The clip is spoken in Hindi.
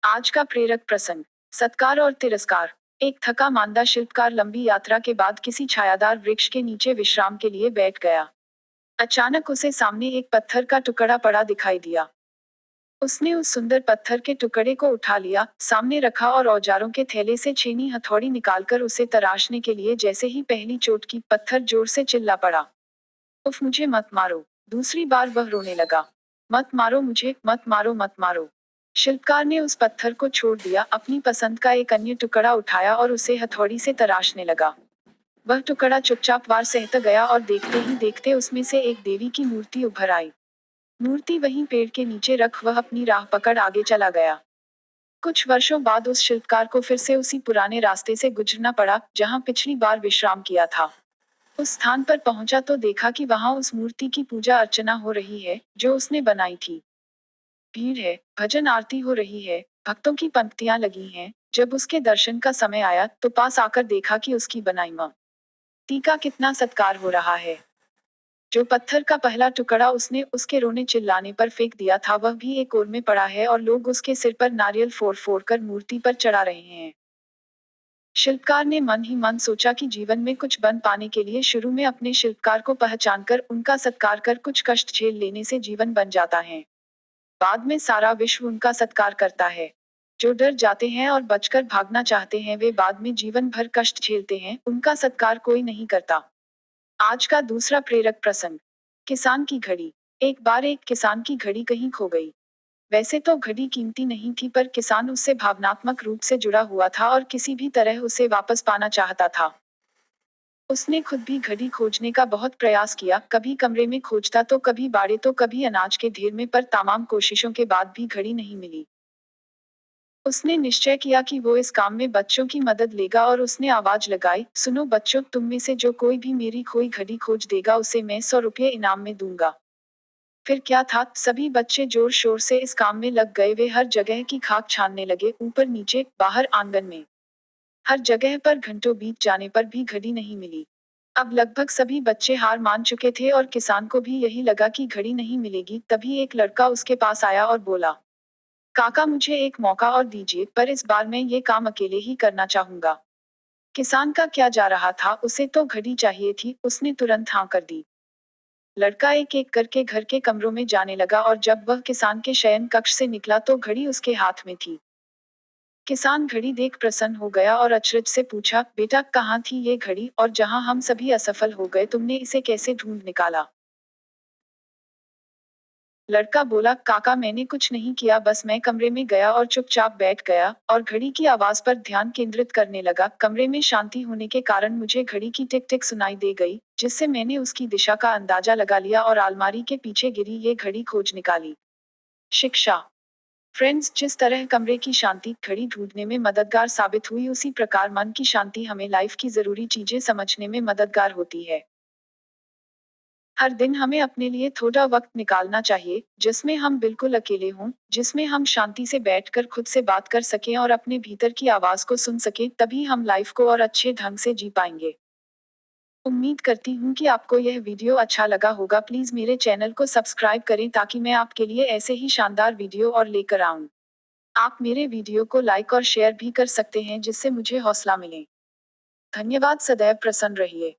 आज का प्रेरक प्रसंग। सत्कार और तिरस्कार। एक थका मांदा शिल्पकार लंबी यात्रा के बाद किसी छायादार वृक्ष के नीचे विश्राम के लिए बैठ गया। अचानक उसे सामने एक पत्थर का टुकड़ा पड़ा दिखाई दिया। उसने उस सुंदर पत्थर के टुकड़े को उठा लिया, सामने रखा और औजारों के थैले से छेनी हथौड़ी निकालकर उसे तराशने के लिए जैसे ही पहली चोट की, पत्थर जोर से चिल्ला पड़ा। उफ, मुझे मत मारो। दूसरी बार वह रोने लगा। मत मारो मुझे, मत मारो, मत मारो। शिल्पकार ने उस पत्थर को छोड़ दिया, अपनी पसंद का एक अन्य टुकड़ा उठाया और उसे हथौड़ी से तराशने लगा। वह टुकड़ा चुपचाप वार सहता गया और देखते ही देखते उसमें से एक देवी की मूर्ति उभर आई। मूर्ति वहीं पेड़ के नीचे रख वह अपनी राह पकड़ आगे चला गया। कुछ वर्षों बाद उस शिल्पकार को फिर से उसी पुराने रास्ते से गुजरना पड़ा, जहां पिछली बार विश्राम किया था। उस स्थान पर पहुंचा तो देखा कि वहां उस मूर्ति की पूजा अर्चना हो रही है, जो उसने बनाई थी। भीड़ है, भजन आरती हो रही है, भक्तों की पंक्तियां लगी हैं। जब उसके दर्शन का समय आया तो पास आकर देखा कि उसकी बनाई मूर्ति का कितना सत्कार हो रहा है। जो पत्थर का पहला टुकड़ा उसने उसके रोने चिल्लाने पर फेंक दिया था, वह भी एक ओर में पड़ा है और लोग उसके सिर पर नारियल फोड़ फोड़ कर मूर्ति पर चढ़ा रहे हैं। शिल्पकार ने मन ही मन सोचा कि जीवन में कुछ बन पाने के लिए शुरू में अपने शिल्पकार को पहचानकर उनका सत्कार कर कुछ कष्ट झेल लेने से जीवन बन जाता है। बाद में सारा विश्व उनका सत्कार करता है। जो डर जाते हैं और बचकर भागना चाहते हैं वे बाद में जीवन भर कष्ट झेलते हैं, उनका सत्कार कोई नहीं करता। आज का दूसरा प्रेरक प्रसंग। किसान की घड़ी। एक बार एक किसान की घड़ी कहीं खो गई। वैसे तो घड़ी कीमती नहीं थी, पर किसान उससे भावनात्मक रूप से जुड़ा हुआ था और किसी भी तरह उसे वापस पाना चाहता था। उसने खुद भी घड़ी खोजने का बहुत प्रयास किया, कभी कमरे में खोजता तो कभी बाड़े तो कभी अनाज के ढेर में, पर तमाम कोशिशों के बाद भी घड़ी नहीं मिली। उसने निश्चय किया कि वो इस काम में बच्चों की मदद लेगा और उसने आवाज लगाई, सुनो बच्चों, तुम में से जो कोई भी मेरी खोई घड़ी खोज देगा उसे मैं 100 रुपये इनाम में दूंगा। फिर क्या था, सभी बच्चे जोर शोर से इस काम में लग गए। वे हर जगह की खाक छानने लगे, ऊपर नीचे, बाहर, आंगन में। हर जगह पर घंटों बीत जाने पर भी घड़ी नहीं मिली। अब लगभग सभी बच्चे हार मान चुके थे और किसान को भी यही लगा कि घड़ी नहीं मिलेगी। तभी एक लड़का उसके पास आया और बोला, काका मुझे एक मौका और दीजिए, पर इस बार मैं ये काम अकेले ही करना चाहूंगा। किसान का क्या जा रहा था, उसे तो घड़ी चाहिए थी। उसने तुरंत हाँ कर दी। लड़का एक एक करके घर के कमरों में जाने लगा और जब वह किसान के शयन कक्ष से निकला तो घड़ी उसके हाथ में थी। किसान घड़ी देख प्रसन्न हो गया और अचरज से पूछा, बेटा कहाँ थी ये घड़ी, और जहां हम सभी असफल हो गए तुमने इसे कैसे ढूंढ निकाला? लड़का बोला, काका मैंने कुछ नहीं किया, बस मैं कमरे में गया और चुपचाप बैठ गया और घड़ी की आवाज पर ध्यान केंद्रित करने लगा। कमरे में शांति होने के कारण मुझे घड़ी की टिक टिक सुनाई दे गई, जिससे मैंने उसकी दिशा का अंदाजा लगा लिया और अलमारी के पीछे गिरी ये घड़ी खोज निकाली। शिक्षा। फ्रेंड्स, जिस तरह कमरे की शांति घड़ी ढूंढने में मददगार साबित हुई, उसी प्रकार मन की शांति हमें लाइफ की जरूरी चीजें समझने में मददगार होती है। हर दिन हमें अपने लिए थोड़ा वक्त निकालना चाहिए, जिसमें हम बिल्कुल अकेले हों, जिसमें हम शांति से बैठकर खुद से बात कर सकें और अपने भीतर की आवाज को सुन सकें। तभी हम लाइफ को और अच्छे ढंग से जी पाएंगे। उम्मीद करती हूँ कि आपको यह वीडियो अच्छा लगा होगा। प्लीज मेरे चैनल को सब्सक्राइब करें ताकि मैं आपके लिए ऐसे ही शानदार वीडियो और लेकर आऊं। आप मेरे वीडियो को लाइक और शेयर भी कर सकते हैं, जिससे मुझे हौसला मिले। धन्यवाद। सदैव प्रसन्न रहिए।